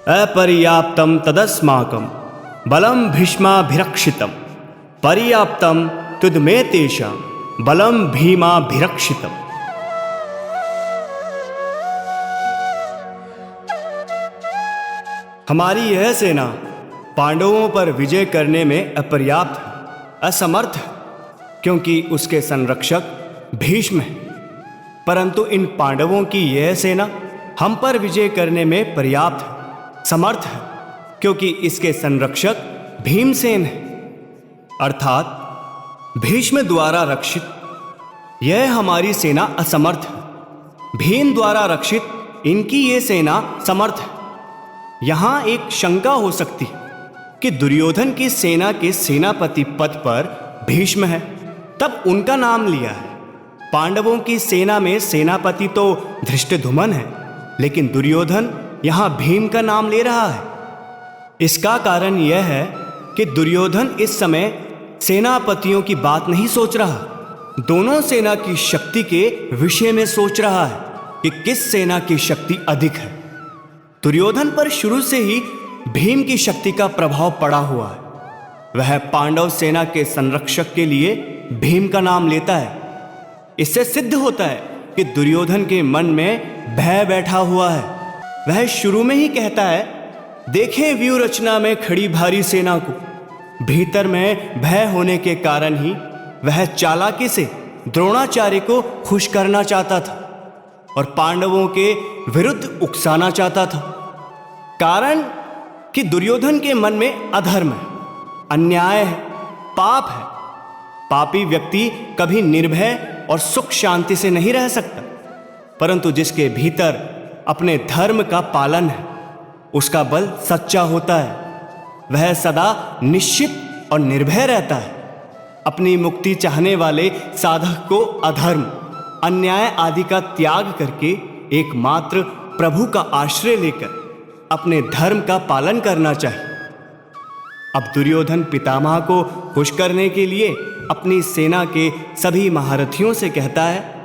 अपर्याप्तं तदस्माकं बलं भीष्माभिरक्षितं पर्याप्तं तुदमे तेषां बलं भीमाभिरक्षितम्। हमारी यह सेना पांडवों पर विजय करने में अपर्याप्त है, असमर्थ है, क्योंकि उसके संरक्षक भीष्म हैं। परंतु इन पांडवों की यह सेना हम पर विजय करने में पर्याप्त है, समर्थ है, क्योंकि इसके संरक्षक भीमसेन हैं, अर्थात भीष्म द्वारा रक्षित यह हमारी सेना असमर्थ है, भीम द्वारा रक्षित इनकी ये सेना समर्थ है। यहां एक शंका हो सकती है कि दुर्योधन की सेना के सेनापति पद पर भीष्म है, तब उनका नाम लिया है। पांडवों की सेना में सेनापति तो धृष्टद्युम्न है, लेकिन दुर्योधन यहां भीम का नाम ले रहा है। इसका कारण यह है कि दुर्योधन इस समय सेनापतियों की बात नहीं सोच रहा, दोनों सेना की शक्ति के विषय में सोच रहा है कि किस सेना की शक्ति अधिक है। दुर्योधन पर शुरू से ही भीम की शक्ति का प्रभाव पड़ा हुआ है। वह पांडव सेना के संरक्षक के लिए भीम का नाम लेता है। इससे सिद्ध होता है कि दुर्योधन के मन में भय बैठा हुआ है। वह शुरू में ही कहता है, देखें व्यूह रचना में खड़ी भारी सेना को। भीतर में भय होने के कारण ही वह चालाकी से द्रोणाचार्य को खुश करना चाहता था और पांडवों के विरुद्ध उकसाना चाहता था। कारण कि दुर्योधन के मन में अधर्म है, अन्याय है, पाप है। पापी व्यक्ति कभी निर्भय और सुख शांति से नहीं रह सकता, परंतु जिसके भीतर अपने धर्म का पालन है, उसका बल सच्चा होता है। वह सदा निश्चित और निर्भय रहता है। अपनी मुक्ति चाहने वाले साधक को अधर्म, अन्याय आदि का त्याग करके एकमात्र प्रभु का आश्रय लेकर अपने धर्म का पालन करना चाहिए। अब दुर्योधन पितामह को खुश करने के लिए अपनी सेना के सभी महारथियों से कहता है,